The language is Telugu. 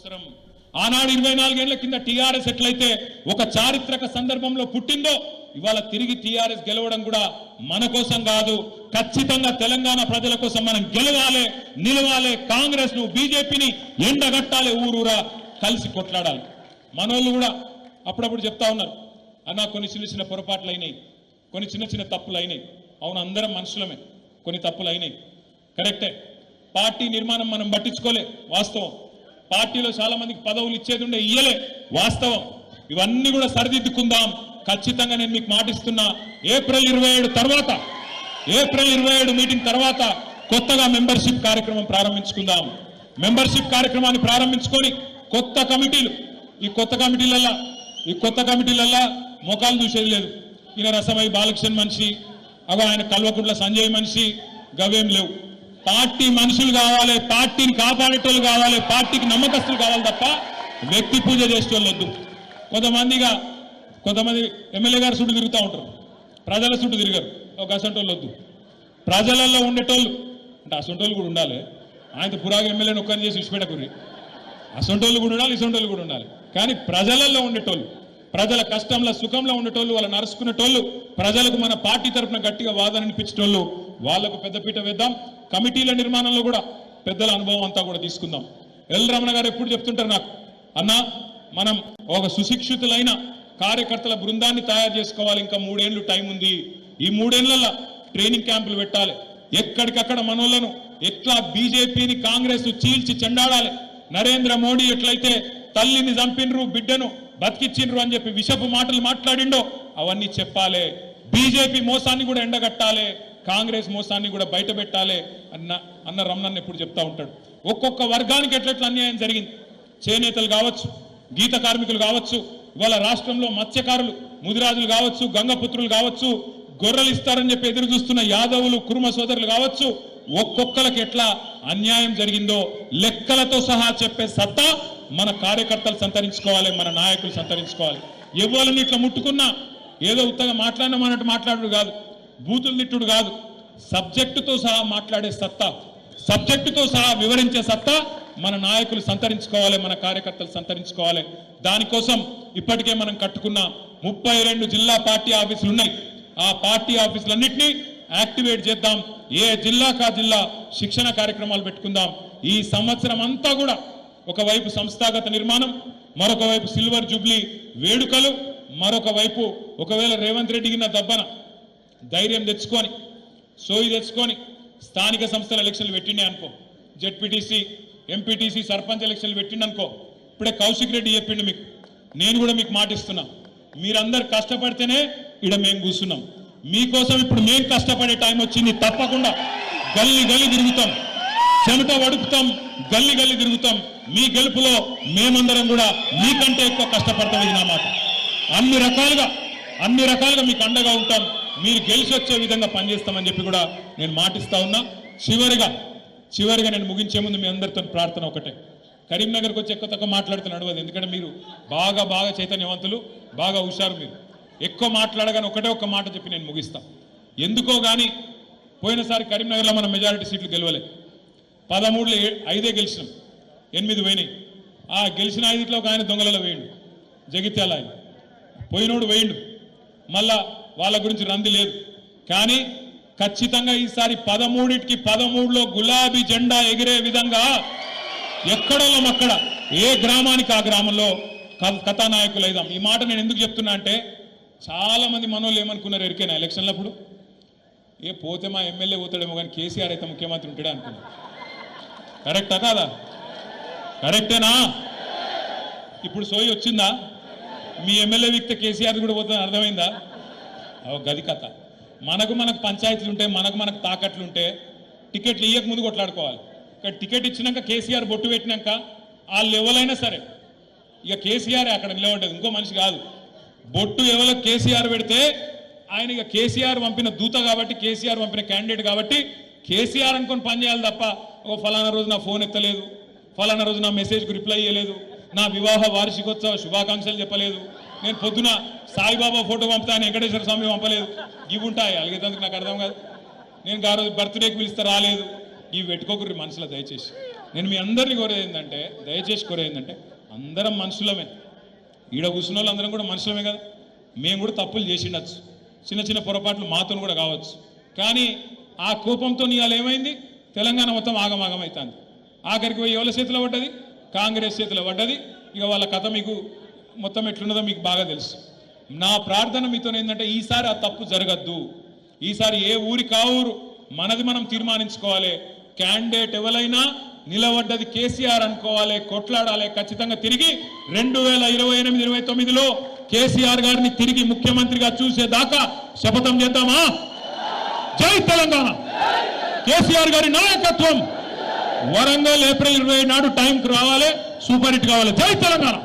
అవసరం. ఆనాడు 24 ఏళ్ల కింద టీఆర్ఎస్ ఎట్లయితే ఒక చారిత్రక సందర్భంలో పుట్టిందో ఇవాళ తిరిగి టీఆర్ఎస్ గెలవడం కూడా మన కోసం కాదు, ఖచ్చితంగా తెలంగాణ ప్రజల కోసం మనం గెలవాలి, నిలవాలి. కాంగ్రెస్ ను బీజేపీని ఎండగట్టాలి, ఊరూరా కలిసి కొట్లాడాలి. మనోళ్ళు కూడా అప్పుడప్పుడు చెప్తా ఉన్నారు, అన్న కొన్ని చిన్న చిన్న పొరపాట్లు అయినాయి, కొన్ని చిన్న చిన్న తప్పులు అయినాయి. అవును, అందరం మనుషులమే, కొన్ని తప్పులు అయినాయి, కరెక్టే. పార్టీ నిర్మాణం మనం పట్టించుకోలే, వాస్తవం. పార్టీలో చాలా మందికి పదవులు ఇచ్చేది ఉండే, ఇయ్యలే, వాస్తవం. ఇవన్నీ కూడా సరిదిద్దుకుందాం. ఖచ్చితంగా నేను మీకు మాటిస్తున్నా, ఏప్రిల్ 27 తర్వాత, ఏప్రిల్ 27 మీటింగ్ తర్వాత కొత్తగా మెంబర్షిప్ కార్యక్రమం ప్రారంభించుకుందాం. మెంబర్షిప్ కార్యక్రమాన్ని ప్రారంభించుకొని కొత్త కమిటీలు, ఈ కొత్త కమిటీలల్లా మొఖాలు చూసేది లేదు. ఈయన రసమై బాలకృష్ణ మనిషి, అగో ఆయన కల్వకుంట్ల సంజయ్ మనిషి, గవేం లేవు. పార్టీ మనుషులు కావాలి, పార్టీని కాపాడేటోళ్ళు కావాలి, పార్టీకి నమ్మకస్తులు కావాలి తప్ప వ్యక్తి పూజ చేసేటోళ్ళు వద్దు. కొంతమంది ఎమ్మెల్యే గారు చుట్టూ తిరుగుతూ ఉంటారు, ప్రజల చుట్టూ తిరిగారు. ఒక అసంటోళ్ళు వద్దు. ప్రజలలో ఉండేటోళ్ళు అంటే అసంటోళ్ళు కూడా ఉండాలి. ఆయన పురాగ ఎమ్మెల్యేని ఒక్కరిని చేసి విడిచిపెట్టకూరి. అసంటోళ్ళు కూడా ఉండాలి, ఇసంటోళ్ళు కూడా ఉండాలి. కానీ ప్రజలలో ఉండేటోళ్ళు, ప్రజల కష్టంలో సుఖంలో ఉండేటోళ్ళు, వాళ్ళని నరుచుకునేటోళ్ళు, ప్రజలకు మన పార్టీ తరఫున గట్టిగా వాదన అనిపించేటోళ్ళు, వాళ్లకు పెద్దపీట వేద్దాం. కమిటీల నిర్మాణంలో కూడా పెద్దల అనుభవం అంతా కూడా తీసుకుందాం. ఎల్ రమణ గారు ఎప్పుడు చెప్తుంటారు నాకు, అన్నా మనం ఒక సుశిక్షితులైన కార్యకర్తల బృందాన్ని తయారు చేసుకోవాలి, ఇంకా 3 ఏళ్ళు టైం ఉంది. ఈ 3 ఏళ్లలో ట్రైనింగ్ క్యాంపులు పెట్టాలి. ఎక్కడికక్కడ మనోళ్లను ఎట్లా బీజేపీని కాంగ్రెస్ చీల్చి చెండాడాలి. నరేంద్ర మోడీ ఎట్లయితే తల్లిని చంపినరు, బిడ్డను బతికిచ్చిండ్రు అని చెప్పి విషపు మాటలు మాట్లాడిండో అవన్నీ చెప్పాలి. బీజేపీ మోసాన్ని కూడా ఎండగట్టాలి, కాంగ్రెస్ మోసాన్ని కూడా బయట పెట్టాలి అన్న రమణన్ ఎప్పుడు చెప్తా ఉంటాడు. ఒక్కొక్క వర్గానికి ఎట్లెట్లా అన్యాయం జరిగింది. చేనేతలు కావచ్చు, గీత కార్మికులు కావచ్చు, ఇవాళ రాష్ట్రంలో మత్స్యకారులు, ముదిరాజులు కావచ్చు, గంగపుత్రులు కావచ్చు, గొర్రెలు ఇస్తారని చెప్పి ఎదురు చూస్తున్న యాదవులు, కురుమ సోదరులు కావచ్చు, ఒక్కొక్కరికి ఎట్లా అన్యాయం జరిగిందో లెక్కలతో సహా చెప్పే సత్తా మన కార్యకర్తలు సంతరించుకోవాలి, మన నాయకులు సంతరించుకోవాలి. ఎవరిని ఇట్లా ముట్టుకున్నా ఏదో ఉత్తగా మాట్లాడినామన్నట్టు మాట్లాడు కాదు, బూతులు తిట్టుడు కాదు, సబ్జెక్టుతో సహా మాట్లాడే సత్తా, సబ్జెక్టుతో సహా వివరించే సత్తా మన నాయకులు సంతరించుకోవాలి, మన కార్యకర్తలు సంతరించుకోవాలి. దానికోసం ఇప్పటికే మనం కట్టుకున్న 32 జిల్లా పార్టీ ఆఫీసులు ఉన్నాయి. ఆ పార్టీ ఆఫీసులన్నింటినీ యాక్టివేట్ చేద్దాం. ఏ జిల్లాకా జిల్లా శిక్షణ కార్యక్రమాలు పెట్టుకుందాం. ఈ సంవత్సరం అంతా కూడా ఒకవైపు సంస్థాగత నిర్మాణం, మరొక వైపు సిల్వర్ జూబ్లీ వేడుకలు, మరొక వైపు ఒకవేళ రేవంత్ రెడ్డికి నా దబ్బన ధైర్యం తెచ్చుకొని, సోయి తెచ్చుకొని స్థానిక సంస్థల ఎలక్షన్లు పెట్టిండే అనుకో, జెడ్పీటీసీ, ఎంపీటీసీ, సర్పంచ్ ఎలక్షన్లు పెట్టిండనుకో, ఇప్పుడే కౌశిక్ రెడ్డి చెప్పిండు మీకు, నేను కూడా మీకు మాటిస్తున్నా, మీరందరు కష్టపడితేనే ఇక్కడ మేము కూర్చున్నాం. మీకోసం ఇప్పుడు మేము కష్టపడే టైం వచ్చింది. తప్పకుండా గల్లీ గల్లీ తిరుగుతాం, చెమట వడుపుతాం, గల్లీ గల్లీ తిరుగుతాం. మీ గెలుపులో మేమందరం కూడా మీకంటే ఎక్కువ కష్టపడతాం. ఇది నా మాట. అన్ని రకాలుగా మీకు అండగా ఉంటాం. మీరు గెలిచి వచ్చే విధంగా పనిచేస్తామని చెప్పి కూడా నేను మాటిస్తా ఉన్నా. చివరిగా నేను ముగించే ముందు మీ అందరితో ప్రార్థన ఒకటే, కరీంనగర్కి వచ్చి ఎక్కువ తక్కువ మాట్లాడుతూ నడవదు. ఎందుకంటే మీరు బాగా చైతన్యవంతులు, బాగా హుషారు. మీరు ఎక్కువ మాట్లాడగానే ఒక్క మాట చెప్పి నేను ముగిస్తా. ఎందుకో కానీ పోయినసారి కరీంనగర్లో మనం మెజారిటీ సీట్లు గెలవలే. 13లో 5 గెలిచినాం, 8 పోయినాయి. ఆ గెలిచిన 5లో ఒక ఆయన దొంగలలో వేయండు, జగిత్యాల ఆయన పోయినోడు వేయండు. మళ్ళా వాళ్ళ గురించి రంది లేదు. కానీ ఖచ్చితంగా ఈసారి 13కి 13లో గులాబీ జెండా ఎగిరే విధంగా ఎక్కడోళ్ళం అక్కడ, ఏ గ్రామానికి ఆ గ్రామంలో కథానాయకులు అయిదాం. ఈ మాట నేను ఎందుకు చెప్తున్నా అంటే, చాలా మంది మనోళ్ళు ఏమనుకున్నారు ఎరికైనా ఎలక్షన్లప్పుడు, పోతే మా ఎమ్మెల్యే పోతాడేమో కానీ కేసీఆర్ అయితే ముఖ్యమంత్రి ఉంటాడే అనుకున్నారు. కరెక్టా కాదా? కరెక్టేనా? ఇప్పుడు సోయి వచ్చిందా? మీ ఎమ్మెల్యే వ్యక్తి కేసీఆర్ కూడా పోతుందని అర్థమైందా? గది కథ. మనకు పంచాయతీలు ఉంటే, మనకు తాకట్లు ఉంటే టికెట్లు ఇయ్యక ముందు కొట్లాడుకోవాలి. ఇక్కడ టికెట్ ఇచ్చినాక కేసీఆర్ బొట్టు పెట్టినాక వాళ్ళు ఎవరైనా సరే ఇక కేసీఆర్ అక్కడ నిలబడ్డది, ఇంకో మనిషి కాదు. బొట్టు ఎవరో కేసీఆర్ పెడితే ఆయన ఇక కేసీఆర్ పంపిన దూత కాబట్టి, కేసీఆర్ పంపిన క్యాండిడేట్ కాబట్టి కేసీఆర్ అనుకొని పనిచేయాలి తప్ప, ఫలానా రోజు నా ఫోన్ ఎత్తలేదు, ఫలానా రోజు నా మెసేజ్కు రిప్లై ఇవ్వలేదు, నా వివాహ వార్షికోత్సవ శుభాకాంక్షలు చెప్పలేదు, నేను పొద్దున సాయిబాబా ఫోటో పంపుతాను, వెంకటేశ్వర స్వామి పంపలేదు, ఇవి ఉంటాయి. అలాగేందుకు నాకు అర్థం కాదు. నేను ఆ రోజు బర్త్డేకి పిలిస్తే రాలేదు, ఇవి పెట్టుకోకూరి మనసులో దయచేసి. నేను మీ అందరినీ కోరేది ఏంటంటే, దయచేసి కోరేది ఏంటంటే, అందరం మనుషులమే, ఈడ కూర్చున్న వాళ్ళు అందరం కూడా మనుషులమే కదా. మేము కూడా తప్పులు చేసిండొచ్చు, చిన్న చిన్న పొరపాట్లు మాతో కూడా కావచ్చు. కానీ ఆ కోపంతో ఇవాళ ఏమైంది, తెలంగాణ మొత్తం ఆగమాగమవుతుంది. ఆఖరికి పోయి ఎవరి చేతిలో పడ్డది, కాంగ్రెస్ చేతిలో పడ్డది. ఇక వాళ్ళ కథ మీకు మొత్తం ఎట్లున్నదో మీకు బాగా తెలుసు. నా ప్రార్థన మీతో ఏంటంటే, ఈసారి ఆ తప్పు జరగద్దు. ఈసారి ఏ ఊరి కావురు మనది మనం తీర్మానించుకోవాలి. క్యాండిడేట్ ఎవరైనా నిలబడ్డది కేసీఆర్ అనుకోవాలి, కొట్లాడాలి. ఖచ్చితంగా తిరిగి 2028-29లో కేసీఆర్ గారిని తిరిగి ముఖ్యమంత్రిగా చూసేదాకా శపథం చేద్దామా? జై తెలంగాణ. కేసీఆర్ గారి నాయకత్వం. వరంగల్ ఏప్రిల్ 20 నాడు టైంకి రావాలి, సూపర్ హిట్ కావాలి. జై తెలంగాణ.